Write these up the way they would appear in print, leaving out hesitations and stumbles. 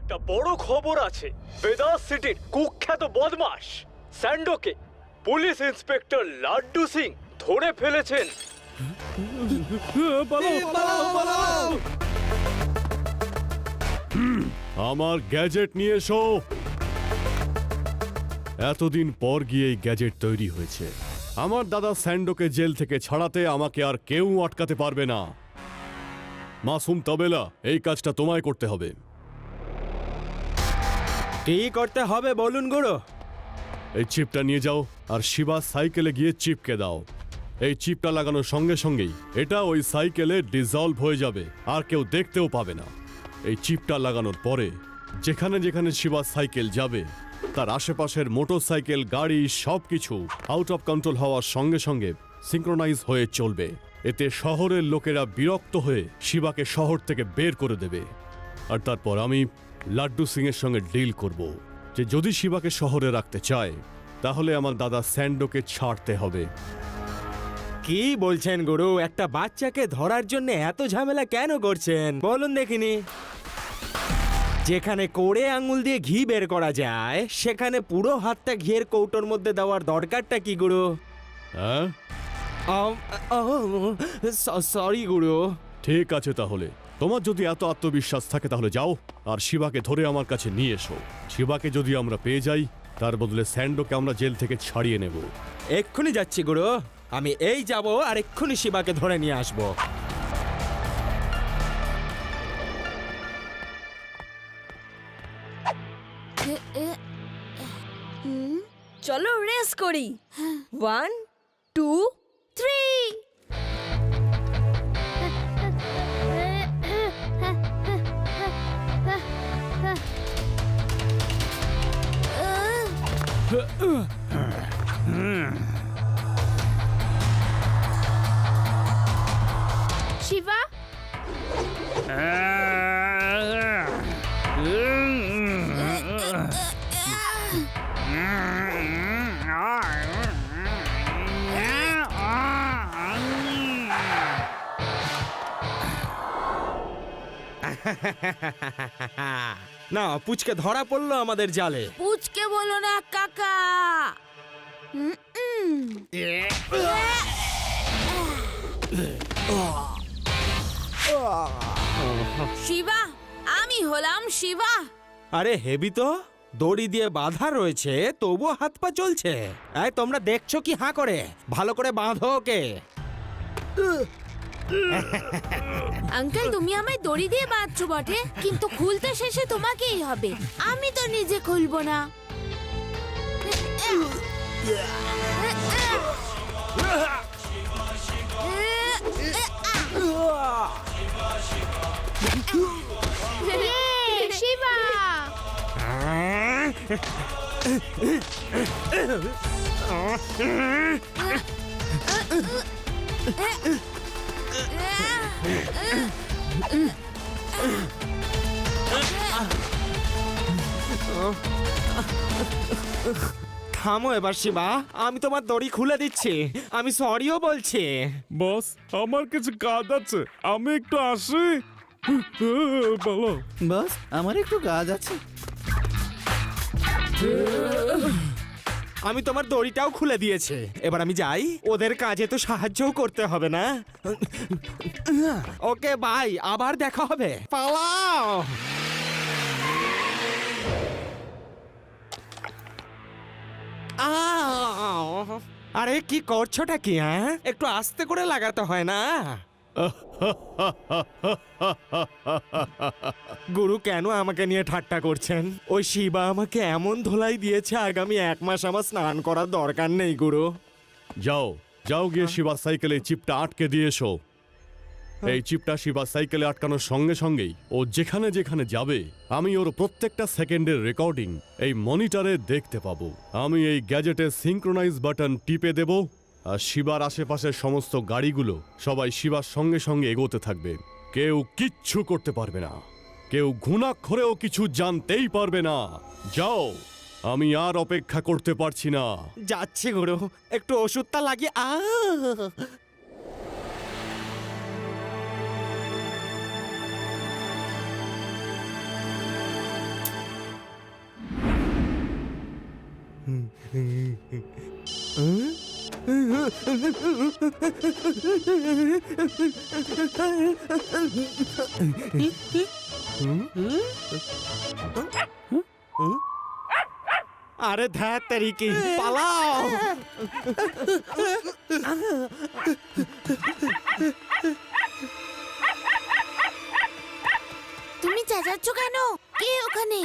একটা বড় খবর আছে। বেদাস সিটির কুখ্যাত বদমাশ স্যান্ডোকে পুলিশ ইন্সপেক্টর লাড্ডু সিং ধরে ফেলেছেন। আমার গ্যাজেট নিয়ে এসো। এতদিন পর গিয়ে এই গ্যাজেট তৈরি হয়েছে। আমার দাদা স্যান্ডোকে জেল থেকে ছাড়াতে আমাকে আর কেউ আটকাতে পারবে না। মাসুম তবেলা, এই কাজটা তোমায় করতে হবে। কি করতে হবে বলুন গুরু? এই চিপটা নিয়ে যাও আর শিবা সাইকেলে গিয়ে চিপকে দাও। এই চিপটা লাগানোর সঙ্গে সঙ্গেই এটা ওই সাইকেলে ডিজলভ হয়ে যাবে, আর কেউ দেখতেও পাবে না। এই চিপটা লাগানোর পরে যেখানে যেখানে শিবা সাইকেল যাবে তার আশেপাশের মোটরসাইকেল, গাড়ি সবকিছু আউট অফ কন্ট্রোল হওয়ার সঙ্গে সঙ্গে সিঙ্ক্রোনাইজ হয়ে চলবে। এতে শহরের লোকেরা বিরক্ত হয়ে শিবাকে শহর থেকে বের করে দেবে। আর তারপর আমি লাড্ডু সিং এর সঙ্গে ডিল করব যে যদি শিবাকে শহরে রাখতে চায় তাহলে আমার দাদা স্যান্ডোকে ছাড়তে হবে। কি বলছেন গুরু? একটা বাচ্চাকে ধরার জন্য এত ঝামেলা কেন করছেন বলুন দেখিনি? যেখানে কোড়ে আঙুল দিয়ে ঘি বের করা যায় সেখানে পুরো হাতটা ঘিয়ের কৌটোর মধ্যে দেওয়ার দরকারটা কি গুরু? হ্যাঁ, সরি গুরু। ঠিক আছে, তাহলে তোমার যদি এত আত্মবিশ্বাস থাকে তাহলে যাও আর শিবাকে ধরে আমার কাছে নিয়ে এসো। শিবাকে যদি আমরা পেয়ে যাই তার বদলে স্যান্ডোকে আমরা জেল থেকে ছাড়িয়ে নেব। এক্ষুনি যাচ্ছি গুরু। আমি এই যাব আর এক্ষুনি শিবাকে ধরে নিয়ে আসবো। চলো রেস করি। 1 2 3। শিবা, না, পুচকে ধরা পড়লো আমাদের জালে। পুচকে বলো না কাকা। শিবা, আমি হলাম শিবা। আরে হেবি তো, দড়ি দিয়ে বাঁধা রয়েছে তবুও হাত পা চলছে। এই তোমরা দেখছো কি হাঁ করে? ভালো করে বাঁধো ওকে। আঙ্কেল, তুমি আমায় দড়ি দিয়ে বাঁধছো বটে, কিন্তু খুলতে শেষে তোমাকেই হবে। আমি তো নিজে খুলবো না। শিবা, থামো এবার শিবা, আমি তোমার দড়ি খুলে দিচ্ছি। আমি সরিও বলছি। বস, আমার কিছু কাজ আছে, আমি একটু আসি। বলো বস, আমার একটু কাজ আছে। আমি তোমার দড়িটাও খুলে দিয়েছে, এবার আমি যাই। ওদের কাজে তো সাহায্যও করতে হবে না? ওকে বাই, আবার দেখা হবে। পালাও। আরে কি করছোটা কি? হ্যাঁ, একটু আস্তে করে লাগাতে হয় না? গুরু কেন আমাকে নিয়ে ঠাট্টা করছেন? ওই শিবা আমাকে এমন ধোলাই দিয়েছে, আগামী 1 মাস আমার স্নান করার দরকার নেই গুরু। যাও যাও গিয়ে শিবা সাইকেলে চিপটা আটকে দিয়ে এসো। এই চিপটা শিবা সাইকেলে আটকানোর সঙ্গে সঙ্গেই ও যেখানে যেখানে যাবে আমি ওর প্রত্যেকটা সেকেন্ডের রেকর্ডিং এই মনিটরে দেখতে পাবো। আমি এই গ্যাজেটের সিঙ্ক্রোনাইজ বাটন টিপে দেব আর শিবার আশেপাশের সমস্ত গাড়িগুলো সবাই শিবার সঙ্গে সঙ্গে এগোতে থাকবে। কেউ কিচ্ছু করতে পারবে না, কেউ ঘুণাক্ষরেও কিছু জানতেই পারবে না। যাও, আমি আর অপেক্ষা করতে পারছি না। যাচ্ছি গুরু, একটু ওষুধটা লাগিয়ে আরে ধ্যাত তেরিকি পালাও। তুমি চেঁচাচ্ছ কেন? কে ওখানে?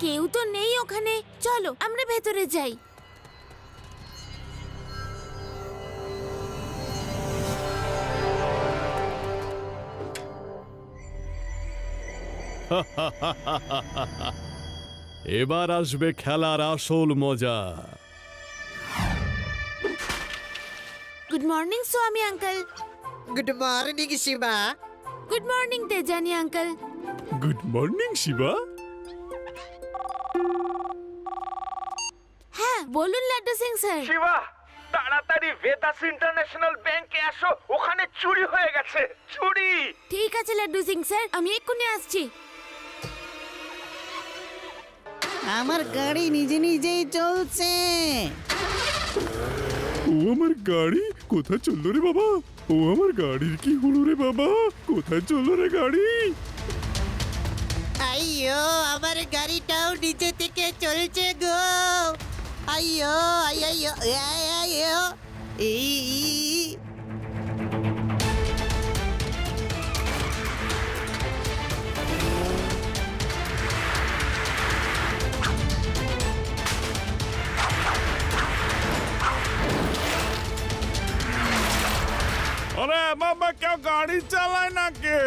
কেউ তো নেই ওখানে। চলো আমরা ভেতরে যাই। এবার আসবে খেলার আসল মজা। Good morning Swami uncle. Good morning Shiva. Good morning Tejani uncle. Good morning Shiva. হ্যাঁ বলুন লাড্ডু সিং স্যার। শিবা, তাড়াতাড়ি ভেদাস ইন্টারন্যাশনাল ব্যাংকে আসো, ওখানে চুরি হয়ে গেছে। চুরি! ঠিক আছে লাড্ডু সিং স্যার, আমি এক্ষুনি আসছি। আমার গাড়ি নিজে নিজেই চলছে। ও আমার গাড়ি কোথায় চললো রে বাবা? ও আমার গাড়ির কি হলো রে বাবা? কোথায় চললো রে গাড়ি? আইয়ো আমার গাড়িটাও নিচে থেকে চলছে গো। আইয়ো আইয়ো আইয়ো এই আরে বাবা কেউ গাড়ি চালায় নাকি?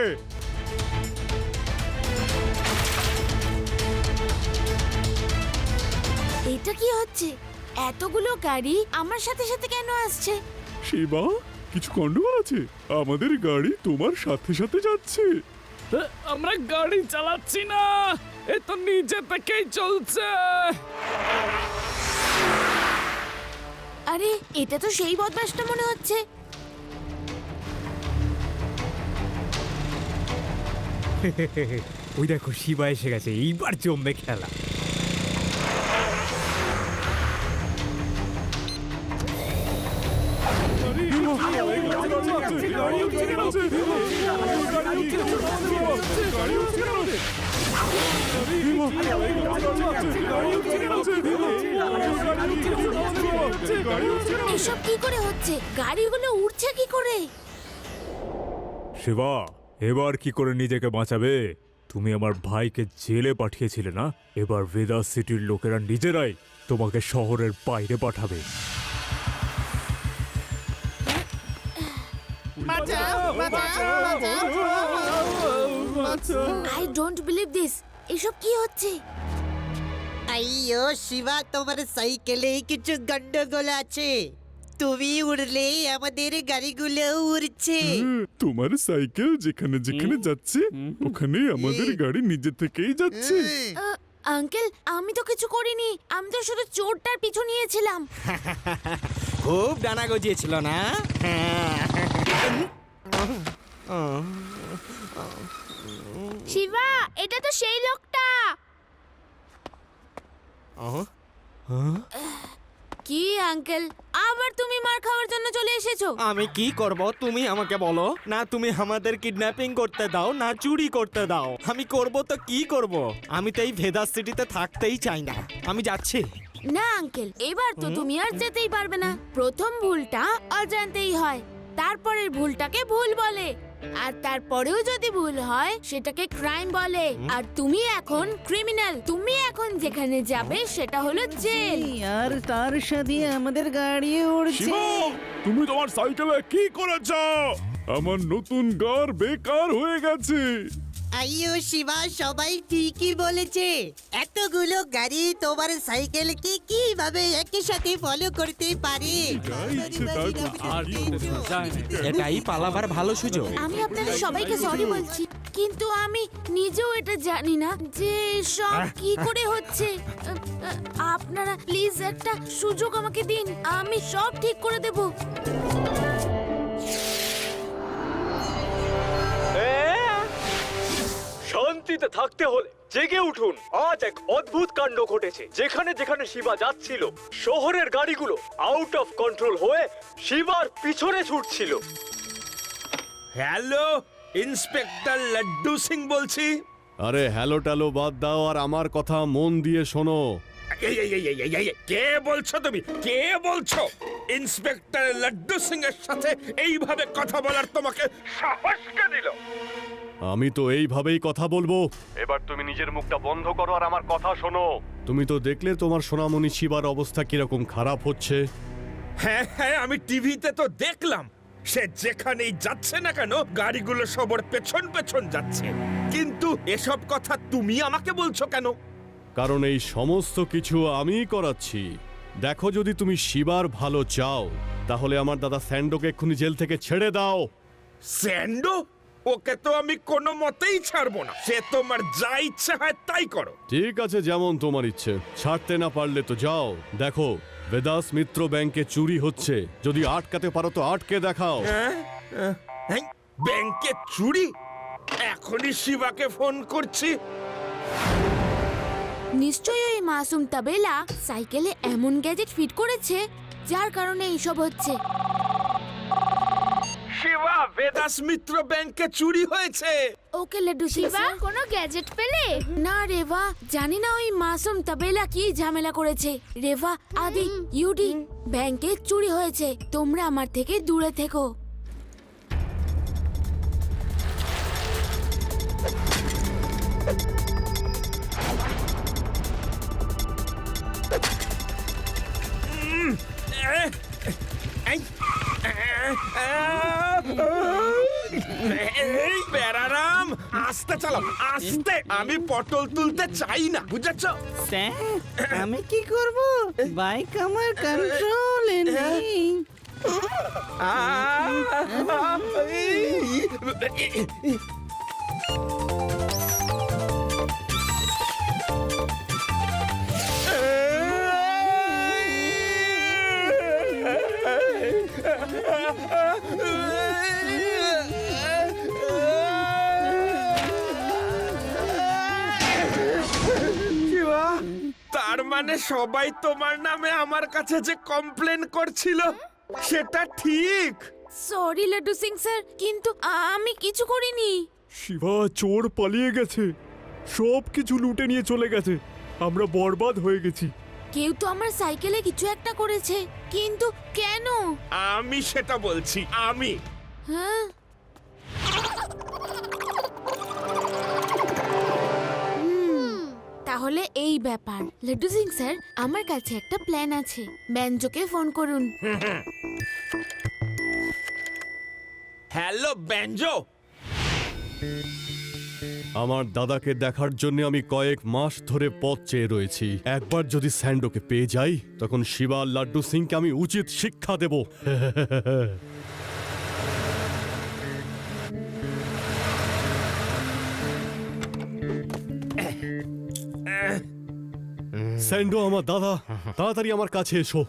এটা কি হচ্ছে? এতগুলো গাড়ি আমার সাথে সাথে কেন আসছে? শিবা কিছু গন্ডগোল আছে? আমাদের গাড়ি তোমার সাথে সাথে যাচ্ছে। আমরা গাড়ি চালাচ্ছি না, এ তো নিজে থেকেই চলছে। আরে এটা তো সেই বদমাশটা মনে হচ্ছে। ওই দেখো শিবা এসে গেছে, এইবার জমবে খেলা। এসব কি করে হচ্ছে? গাড়িগুলো উঠছে কি করে? শিবা এবার কি করে নিজেকে বাঁচাবে? তুমি আমার ভাইকে জেলে পাঠিয়েছিলে না, এবার ভেদাস সিটির লোকেরা নিজেরাই তোমাকে শহরের বাইরে পাঠাবে। I don't believe this. এসব কি হচ্ছে? আইয়ো শিবা তোমার সাইকেলে কিছু গন্ডগোল আছে। তুমি উড়লে আমাদের গাড়িগুলো উড়ছে। তোমার সাইকেল যেখানে যেখানে যাচ্ছে ওখানে আমাদের গাড়ি নিজে থেকেই যাচ্ছে। আঙ্কেল আমি তো কিছু করিনি, আমি তো শুধু চোরটার পিছু নিয়েছিলাম। খুব ডানা গজিয়েছিল না? শিবা এটা তো সেই লোকটা। কি আঙ্কেল, আবার তুমি মার খাওয়ার জন্য চলে এসেছো? আমি কি করব তুমি আমাকে বলো। না তুমি আমাদের কিডন্যাপিং করতে দাও, না চুরি করতে দাও। আমি করব তো কি করব? আমি তো এই ভেদাস সিটিতে থাকতেই চাই না। আমি যাচ্ছি। না আঙ্কেল, এবার তো তুমি আর যেতেই পারবে না। প্রথম ভুলটা অজান্তেই হয়, তারপরের ভুলটাকে ভুল বলে, আর তারপরেও যদি ভুল হয় সেটাকে ক্রাইম বলে। আর তুমি এখন ক্রিমিনাল। তুমি এখন যেখানে যাবে সেটা হলো জেল। আর তার সাথে আমাদের গাড়ি উড়ছে। শিবা তুমি তোমার সাইকেলে কি করেছ? আমার নতুন গাড়ি বেকার হয়ে গেছে। আইয়ো শিবা সবাই ঠিকই বলেছে। এতগুলো গাড়ি তোমার সাইকেলকে কিভাবে একই সাথে ফলো করতে পারে? এটাই পালাবার ভালো সুযোগ। আমি আপনাদের সবাইকে সরি বলছি, কিন্তু আমি নিজেও এটা জানি না যে সব কি করে হচ্ছে। আপনারা প্লিজ একটা সুযোগ আমাকে দিন, আমি সব ঠিক করে দেব। শান্তিতে থাকতে হলে জেগে উঠুন, আজ এক অদ্ভুত কাণ্ড ঘটেছে। যেখানে যেখানে শিবা যাচ্ছিল, শহরের গাড়িগুলো আউট অফ কন্ট্রোল হয়ে শিবার পিছনে ছুটছিল। হ্যালো, ইন্সপেক্টর লাড্ডু সিং বলছি। আরে হ্যালো ট্যালো বাদ দাও আর আমার কথা মন দিয়ে শোনো। কে বলছো তুমি? কে বলছো? ইন্সপেক্টর লাড্ডু সিং এর সাথে এইভাবে কথা বলার তোমাকে সাহস কে দিল? আমি তো এইভাবেই কথা বলবো। এবার তুমি নিজের মুখটা বন্ধ করো আর আমার কথা শোনো। তুমি তো দেখলে তোমার সোনামণি শিবার অবস্থা কিরকম খারাপ হচ্ছে। হ্যাঁ হ্যাঁ, আমি টিভিতে তো দেখলাম। সে যেখানেই যাচ্ছে না কেন গাড়িগুলো সবার পেছন পেছন যাচ্ছে, কিন্তু এসব কথা তুমি আমাকে বলছো কেন? কারণ এই সমস্ত কিছু আমিই করাচ্ছি। দেখো, যদি তুমি শিবার ভালো চাও তাহলে আমার দাদা স্যান্ডোকে এক্ষুনি জেল থেকে ছেড়ে দাও। স্যান্ডো? ওকে তো আমি কোনো মতেই ছাড়বো না। সে তোমার যা ইচ্ছা হয় তাই করো। ঠিক আছে, যেমন তোমার ইচ্ছে। ছাড়তে না পারলে তো যাও। দেখো, বেদাস মিত্র ব্যাংকে চুরি হচ্ছে, যদি আটকাতে পারো তো আটকে দেখাও। ব্যাংকে চুরি? এখনই শিবাকে ফোন করছি। নিশ্চয়ই ওই মাসুম তাবেলা সাইকেলে এমন গ্যাজেট ফিট করেছে যার কারণে এইসব হচ্ছে। শিবা, বেদাস মিত্র ব্যাংকে চুরি হয়েছে। ওকে লাড্ডু শিবা, কোনো গ্যাজেট পেলে? না রেভা, জানি না ওই মাসুম তাবেলা কি ঝামেলা করেছে। রেভা, আদি, ইউডি, ব্যাংকে চুরি হয়েছে। তোমরা আমার থেকে দূরে থেকো। প্যারারাম, আস্তে চালাও, আস্তে। আমি পটল তুলতে চাই না, বুঝেছো? স্যার, আমি কি করব? বাইক আমার কন্ট্রোলে নেই। তার মানে সবাই তোমার নামে আমার কাছে যে কমপ্লেন করছিল সেটা ঠিক? সরি লাড্ডু সিং স্যার, কিন্তু আমি কিছু করিনি। শিবা, চোর পালিয়ে গেছে, সব কিছু লুটে নিয়ে চলে গেছে, আমরা বরবাদ হয়ে গেছি। কেউ তো আমার সাইকেলে কিছু একটা করেছে, কিন্তু কেন? আমি সেটা বলছি, আমি। হ্যাঁ, তাহলে এই ব্যাপার। লাড্ডু সিং স্যার, আমার কাছে একটা প্ল্যান আছে। ব্যঞ্জোকে ফোন করুন। হ্যালো ব্যঞ্জো। আমার দাদাকে দেখার জন্য আমি কয়েক মাস ধরে পথ চেয়ে রয়েছি। একবার যদি স্যান্ডোকে পেয়ে যাই তখন শিবা আর লাড্ডু সিংকে আমি উচিত শিক্ষা দেব। স্যান্ডো আমার দাদা, তাড়াতাড়ি আমার কাছে এসো।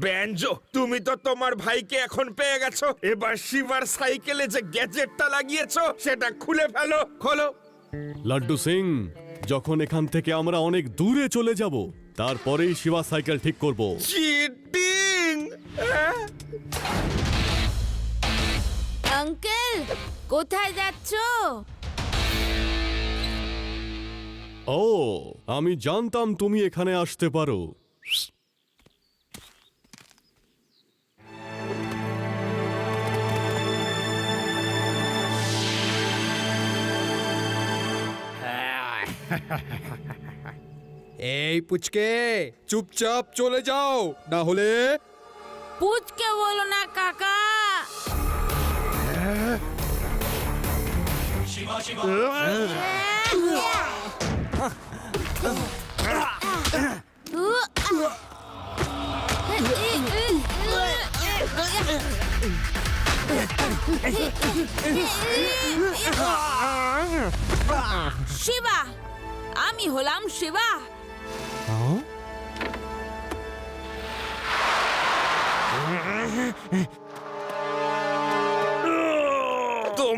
ব্যঞ্জো, তুমি তো তোমার ভাইকে এখন পেয়ে গেছো। এবার শিবার সাইকেলে যে গ্যাজেটটা লাগিয়েছো সেটা খুলে ফেলো। খোলো। লাড্ডু সিং, যখন এখান থেকে আমরা অনেক দূরে চলে যাব তারপরেই শিবা সাইকেল ঠিক করব। চিটিং! আঙ্কেল, কোথায় যাচ্ছো? ও, আমি জানতাম তুমি এখানে আসতে পারো। এই পুচকে, চুপচাপ চলে যাও, না হলে। পুচকে বলো না কাকা। শিবা, আমি হলাম শিবা।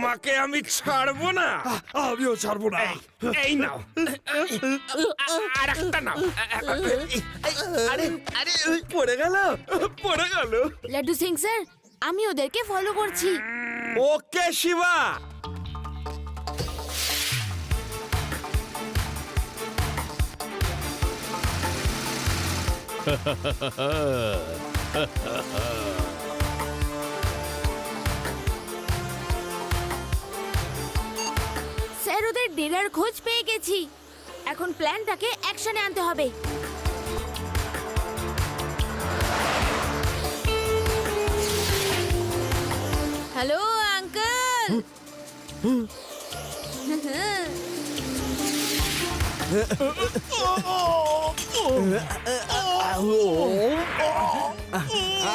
তোমাকে আমি ছাড়বো না। আমিও ছাড়বো না। এই নাও, আর একটা নাও। আরে আরে পড়ে গেল, পড়ে গেল। লাড্ডু সিং স্যার, আমি ওদেরকে ফলো করছি। ওকে শিবা। স্যার, ওদের ডেরার খোঁজ পেয়ে গেছি। এখন প্ল্যানটাকে অ্যাকশনে আনতে হবে। Hello uncle.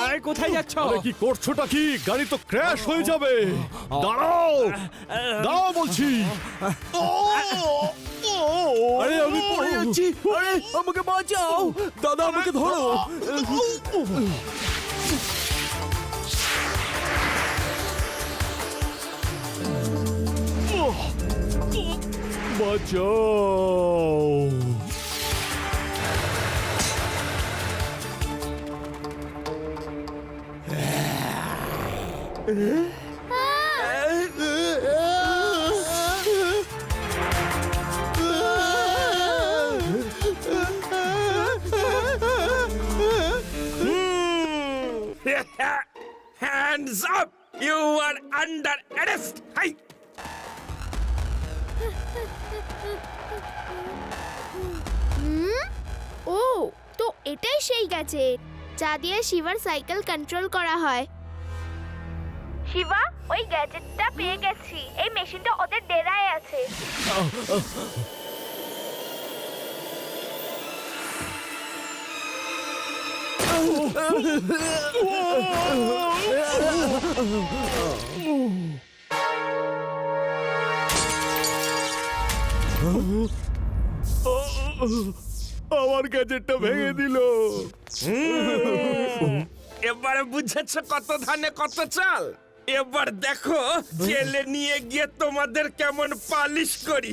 আরে কোথায় যাচ্ছ? আরে কি করছোটা কি? গাড়ি তো ক্র্যাশ হয়ে যাবে। দাঁড়াও, দাঁড়াও বলছি। আরে আমি পড়ে যাচ্ছি। আরে আমাকে বাঁচাও, দাদা আমাকে ধরো। বাঁচাও। Hands up! You are under arrest! Hey! ও, তো এটাই সেই গ্যাজেট যা দিয়ে শিবার সাইকেল কন্ট্রোল করা হয়। শিবা, ওই গ্যাজেটটা পেয়ে গেছি। এই মেশিনটা ওদের ডেরায় আছে। আমার গ্যাজেটটা ভেঙে দিল। এবারে বুঝেছ কত ধানে কত চাল। এবার দেখো জেলে নিয়ে গিয়ে তোমাদের কেমন পালিশ করি।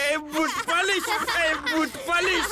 এই বুট পালিশ, এই বুট পালিশ।